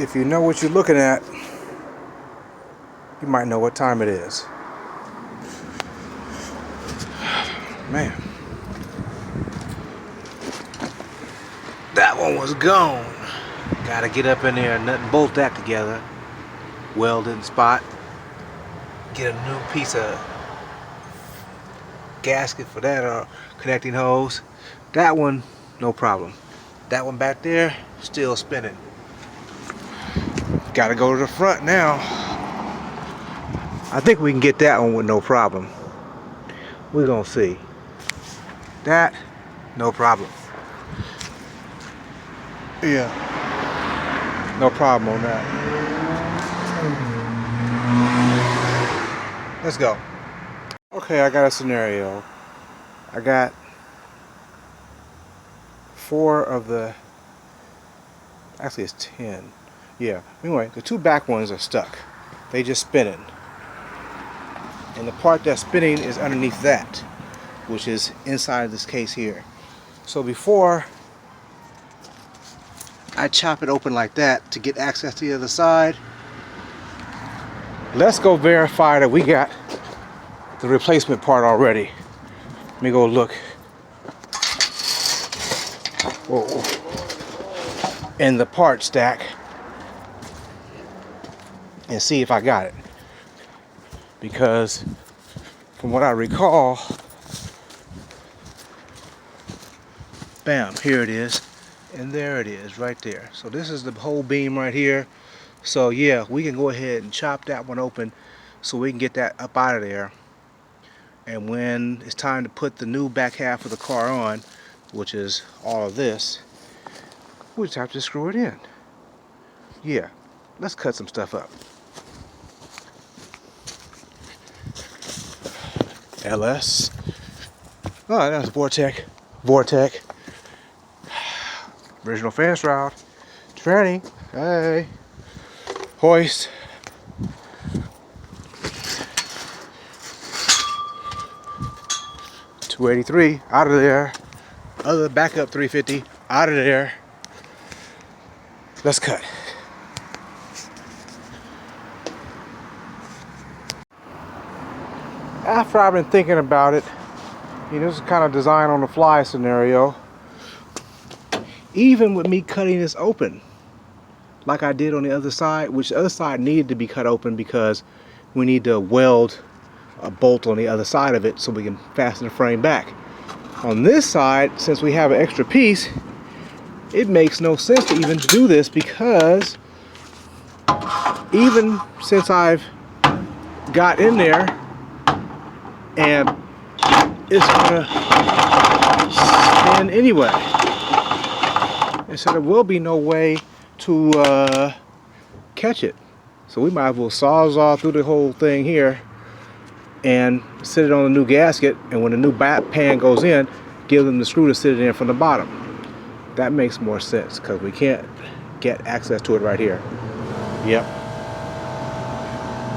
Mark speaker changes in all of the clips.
Speaker 1: If you know what you're looking at, you might know what time it is. Man, that one was gone. Gotta get up in there and nut and bolt that together. Weld in spot. Get a new piece of gasket for that or connecting hose. That one, no problem. That one back there, still spinning. Gotta go to the front now. I think we can get that one with no problem. We're gonna see. That, no problem. Yeah, no problem on that. Let's go. Okay, I got a scenario. I got 4 of the, actually it's 10. Yeah, anyway, the 2 back ones are stuck. They just spinning. And the part that's spinning is underneath that, which is inside this case here. So before I chop it open like that to get access to the other side, let's go verify that we got the replacement part already. Let me go look. Whoa. In the part stack and see if I got it. Because from what I recall, bam, here it is. And there it is, right there. So this is the whole beam right here. So yeah, we can go ahead and chop that one open so we can get that up out of there. And when it's time to put the new back half of the car on, which is all of this, we just have to screw it in. Yeah, let's cut some stuff up. LS. Oh, that's Vortec. Vortec. Original fan shroud. Tranny. Hey. Hoist. $283 out of there. Other backup 350 out of there. Let's cut. After I've been thinking about it, you know, this is kind of design on the fly scenario. Even with me cutting this open, like I did on the other side, which the other side needed to be cut open because we need to weld a bolt on the other side of it so we can fasten the frame back. On this side, since we have an extra piece, it makes no sense to even do this because even since I've got in there and it's gonna spin anyway. And so there will be no way to catch it. So we might as well sawzall through the whole thing here and sit it on the new gasket, and when the new pan goes in, give them the screw to sit it in from the bottom. That makes more sense because we can't get access to it right here. Yep.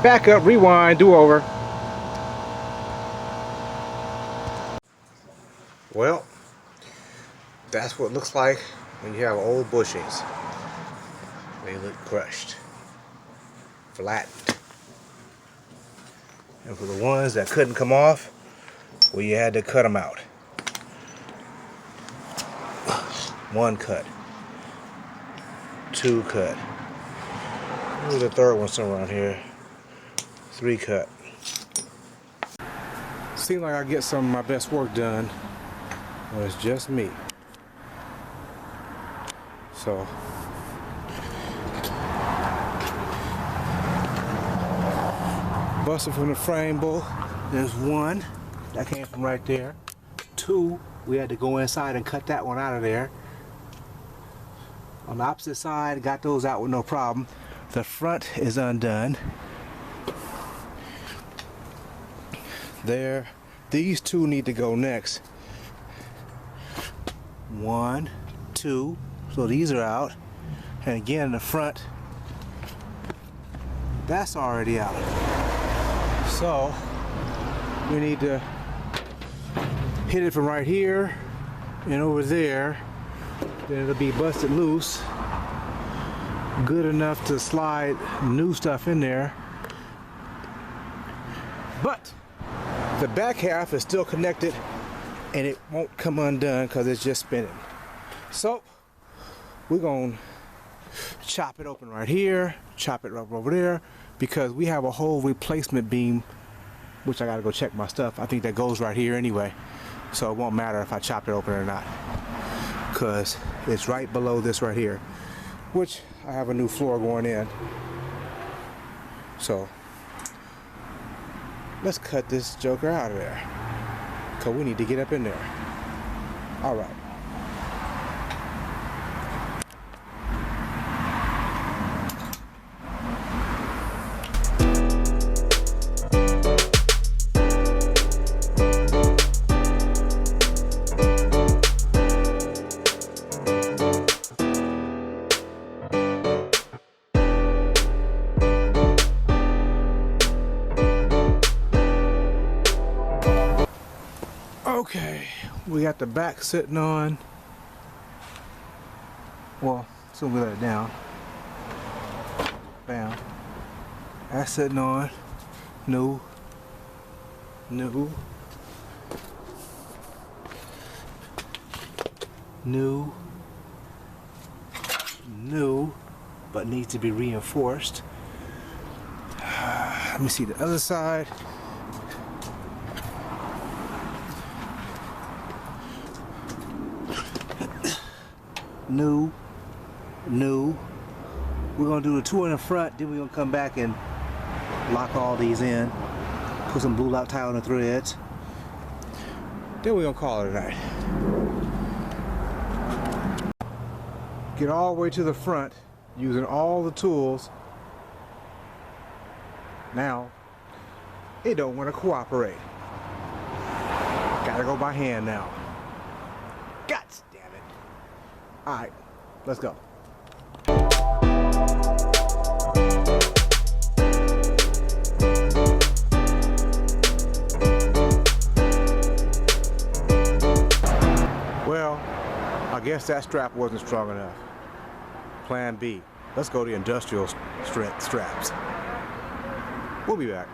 Speaker 1: Back up, rewind, do over. Well, that's what it looks like when you have old bushings. They look crushed, flattened. And for the ones that couldn't come off, well, you had to cut them out. 1 cut, 2 cut. There's the 3rd one somewhere around here. 3 cut. Seems like I get some of my best work done when it's just me. So busting from the frame bolt. There's 1 that came from right there. 2, we had to go inside and cut that one out of there. On the opposite side, got those out with no problem. The front is undone. There, these 2 need to go next. 1, 2, so these are out. And again, the front, that's already out. So we need to hit it from right here and over there. Then it'll be busted loose. good enough to slide new stuff in there. But the back half is still connected and it won't come undone because it's just spinning. So we're going to chop it open right here, chop it up over there, because we have a whole replacement beam, which I got to go check my stuff. I think that goes right here anyway. So it won't matter if I chop it open or not, because it's right below this right here, which I have a new floor going in. So let's cut this joker out of there, because we need to get up in there. All right. Okay, we got the back sitting on. Well, so we let it down. Bam. That's sitting on. New. New. New. New. But needs to be reinforced. Let me see the other side. New. We're gonna do the two in the front, then we're gonna come back and lock all these in, put some blue lock tie on the threads, then we're gonna call it a night. Get all the way to the front using all the tools. Now it don't want to cooperate. Gotta go by hand now. Guts, damn it. Alright, let's go. Well, I guess that strap wasn't strong enough. Plan B. Let's go to industrial straps. We'll be back.